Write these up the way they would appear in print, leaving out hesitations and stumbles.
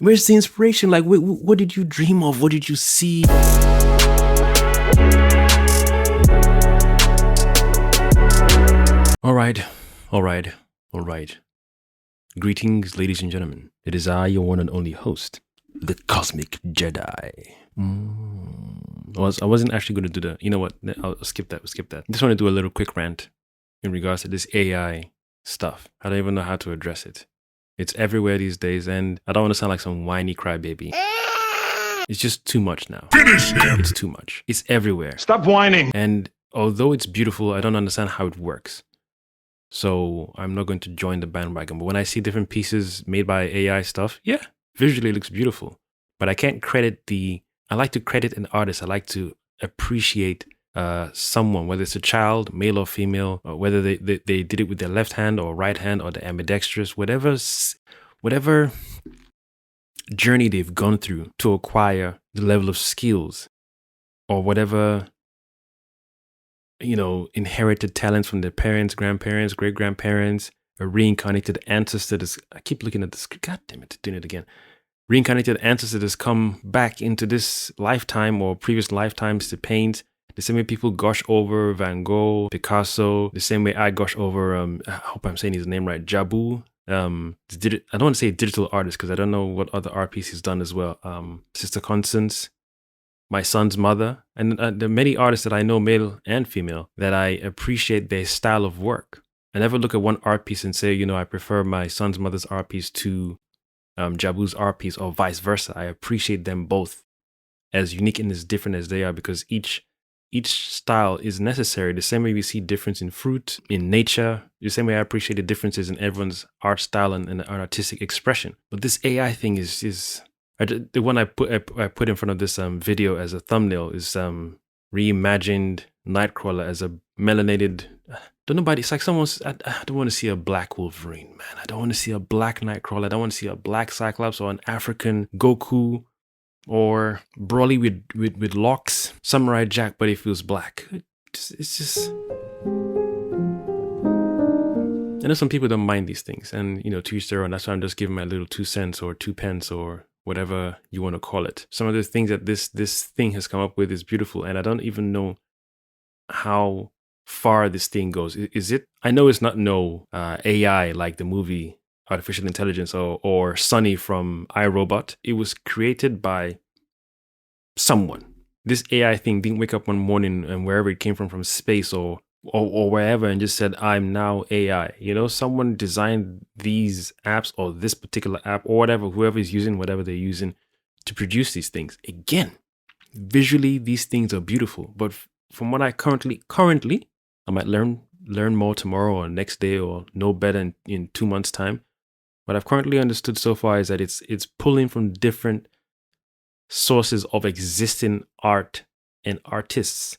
Where's the inspiration? Like, what did you dream of? What did you see? All right. Greetings, ladies and gentlemen. It is I, your one and only host, the Cosmic Jedi. I wasn't actually going to do that. You know what? I'll skip that. I just want to do a little quick rant in regards to this AI stuff. I don't even know how to address it. It's everywhere these days, and I don't want to sound like some whiny crybaby. It's just too much now. Finish him! It's too much. It's everywhere. Stop whining! And although it's beautiful, I don't understand how it works. So I'm not going to join the bandwagon. But when I see different pieces made by AI stuff, yeah, visually it looks beautiful. But I can't I like to credit an artist. I like to appreciate someone, whether it's a child, male or female, or whether they did it with their left hand or right hand or the ambidextrous, whatever journey they've gone through to acquire the level of skills or whatever, inherited talents from their parents, grandparents, great-grandparents, a reincarnated ancestor. I keep looking at this. God damn it, doing it again. Reincarnated ancestor has come back into this lifetime or previous lifetimes to paint. The same way people gush over Van Gogh, Picasso, the same way I gush over, I hope I'm saying his name right, Jabu. I don't want to say digital artist because I don't know what other art piece he's done as well. Sister Constance, my son's mother, and there are many artists that I know, male and female, that I appreciate their style of work. I never look at one art piece and say, I prefer my son's mother's art piece to Jabu's art piece or vice versa. I appreciate them both as unique and as different as they are because each style is necessary. The same way we see difference in fruit, in nature, the same way I appreciate the differences in everyone's art style and artistic expression. But this AI thing is the one I put in front of this video as a thumbnail is reimagined Nightcrawler as a melanated. It's like someone's. I don't want to see a black Wolverine, man. I don't want to see a black Nightcrawler. I don't want to see a black Cyclops or an African Goku or Broly with locks, Samurai Jack, but he feels black. It's just. I know some people don't mind these things, and to each their own. That's why I'm just giving my little 2 cents or 2 pence or whatever you want to call it. Some of the things that this thing has come up with is beautiful, and I don't even know how far this thing goes. Is it? I know it's not AI like the movie Artificial Intelligence or Sonny from iRobot. It was created by someone. This AI thing didn't wake up one morning and wherever it came from space or wherever and just said, I'm now AI. Someone designed these apps or this particular app or whatever, whoever's using whatever they're using to produce these things. Again, visually, these things are beautiful. But from what I currently, I might learn more tomorrow or next day or know better in 2 months' time. What I've currently understood so far is that it's pulling from different sources of existing art and artists.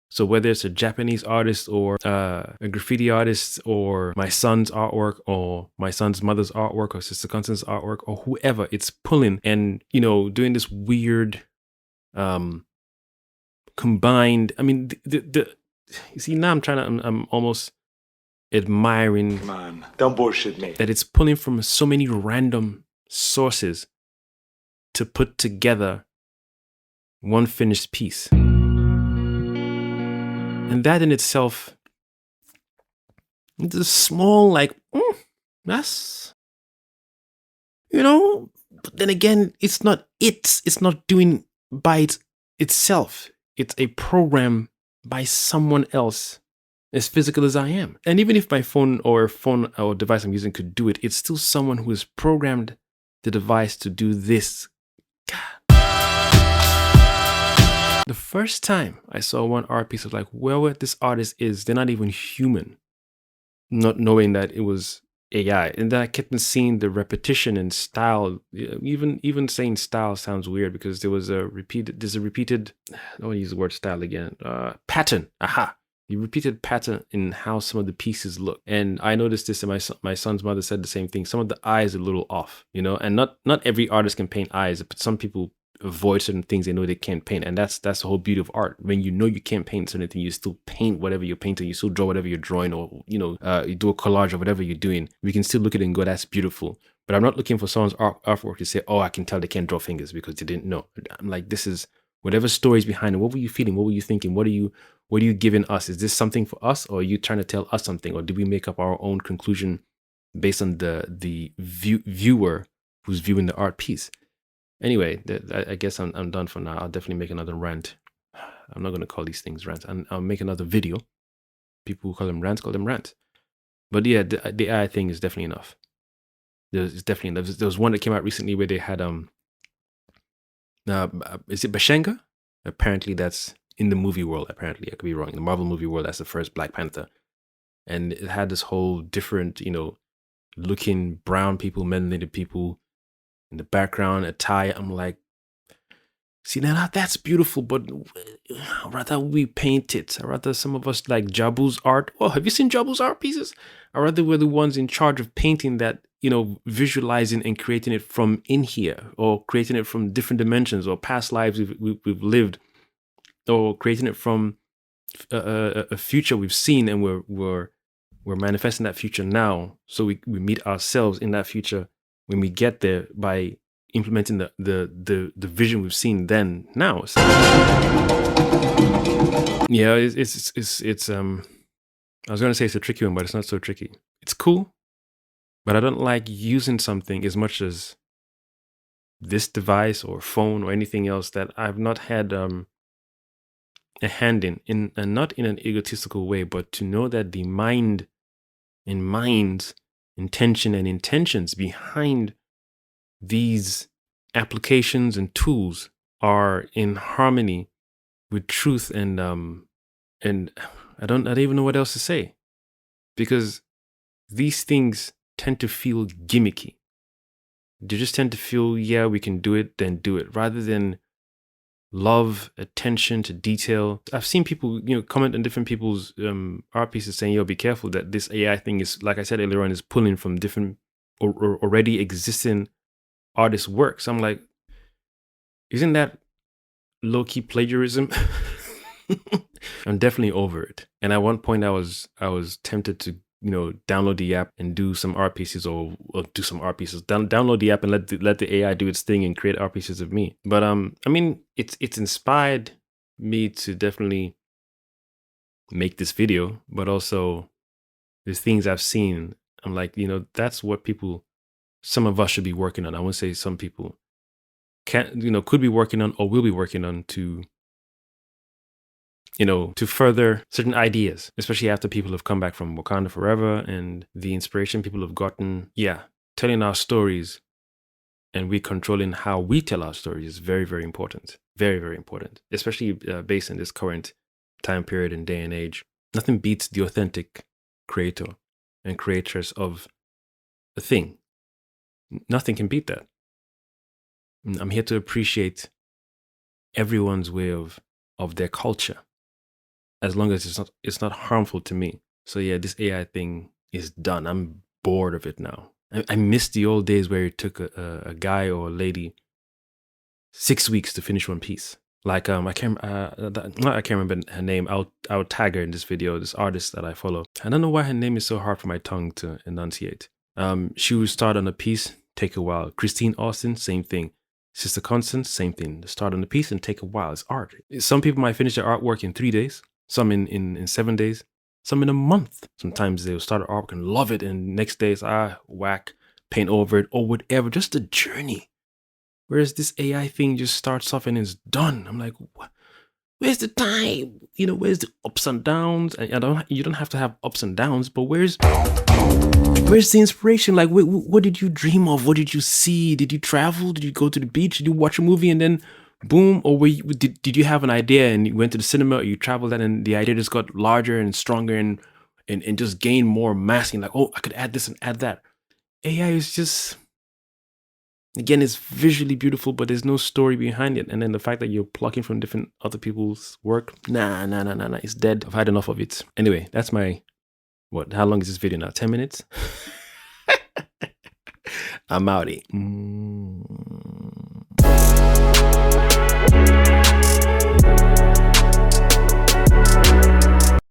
So whether it's a Japanese artist or a graffiti artist or my son's artwork or my son's mother's artwork or Sister Constance's artwork or whoever, it's pulling and, doing this weird combined. I mean, you see, now I'm almost admiring. Come on, don't bullshit me. That it's pulling from so many random sources to put together one finished piece. And that in itself, it's a small, that's, but then again, it's not doing by itself. It's a program by someone else as physical as I am. And even if my phone or device I'm using could do it, it's still someone who has programmed the device to do this. God. The first time I saw one art piece, I was like, whoever this artist is, they're not even human. Not knowing that it was AI. And then I kept seeing the repetition and style. Even saying style sounds weird because there's a repeated, I don't want to use the word style again. Pattern. Aha. The repeated pattern in how some of the pieces look. And I noticed this, and my son's mother said the same thing. Some of the eyes are a little off, and not every artist can paint eyes, but some people avoid certain things they know they can't paint. And that's the whole beauty of art. When you know you can't paint certain things, you still paint whatever you're painting, you still draw whatever you're drawing, or you do a collage of whatever you're doing. We can still look at it and go, that's beautiful. But I'm not looking for someone's artwork to say, oh, I can tell they can't draw fingers because they didn't know. I'm like, this is whatever stories behind it. What were you feeling? What were you thinking? What are you giving us? Is this something for us, or are you trying to tell us something, or do we make up our own conclusion based on the viewer who's viewing the art piece? Anyway, I guess I'm done for now. I'll definitely make another rant. I'm not going to call these things rants. And I'll make another video. People who call them rants, call them rants. But yeah, the AI thing is definitely enough. There's definitely enough. There was one that came out recently where they had is it Bashenga? Apparently that's in the movie world. Apparently, I could be wrong. In the Marvel movie world, that's the first Black Panther, and it had this whole different, looking brown people, melanated people in the background, attire. I'm like, see, now that's beautiful, but I'd rather we paint it. I'd rather some of us like Jabu's art. Oh, have you seen Jabu's art pieces? I'd rather we're the ones in charge of painting that, visualizing and creating it from in here, or creating it from different dimensions or past lives we've lived, or creating it from a future we've seen, and we're manifesting that future now. So we meet ourselves in that future when we get there by implementing the vision we've seen then now. So, yeah, it's I was gonna say it's a tricky one, but it's not so tricky. It's cool, but I don't like using something as much as this device or phone or anything else that I've not had a hand in, and not in an egotistical way, but to know that the mind and minds, intention and intentions behind these applications and tools are in harmony with truth, and I don't even know what else to say, because these things tend to feel gimmicky. They just tend to feel, yeah, we can do it, then do it, rather than love, attention to detail. I've seen people, comment on different people's art pieces saying, yo, be careful that this AI thing is, like I said earlier on, is pulling from different or already existing artists' works. I'm like, isn't that low-key plagiarism? I'm definitely over it. And at one point I was tempted to, download the app and do some art pieces, or do some art pieces. Download the app and let the AI do its thing and create art pieces of me. But I mean, it's inspired me to definitely make this video, but also there's things I've seen. I'm like, that's what some of us should be working on. I won't say some people could be working on or will be working on to further certain ideas, especially after people have come back from Wakanda Forever, and the inspiration people have gotten. Yeah, telling our stories and we controlling how we tell our stories is very, very important. Very, very important, especially based in this current time period and day and age. Nothing beats the authentic creator and creators of a thing. Nothing can beat that. I'm here to appreciate everyone's way of their culture, as long as it's not harmful to me. So yeah, this AI thing is done. I'm bored of it now. I miss the old days where it took a guy or a lady 6 weeks to finish one piece. Like I can't remember her name. I'll tag her in this video. This artist that I follow. I don't know why her name is so hard for my tongue to enunciate. She would start on a piece, take a while. Christine Austin, same thing. Sister Constance, same thing. Start on a piece and take a while. It's art. Some people might finish their artwork in 3 days. Some in 7 days, some in a month. Sometimes they'll start an artwork and love it, and next day it's whack, paint over it or whatever, just a journey. Whereas this AI thing just starts off and it's done. I'm like, where's the time? Where's the ups and downs? And you don't have to have ups and downs, but where's the inspiration? Like, what did you dream of? What did you see? Did you travel? Did you go to the beach? Did you watch a movie and then boom? Or did you have an idea and you went to the cinema, or you traveled and the idea just got larger and stronger and just gained more mass? And like, oh, I could add this and add that. AI is just, again, it's visually beautiful, but there's no story behind it. And then the fact that you're plucking from different other people's work, nah, it's dead. I've had enough of it. Anyway, that's how long is this video now? 10 minutes? I'm outie.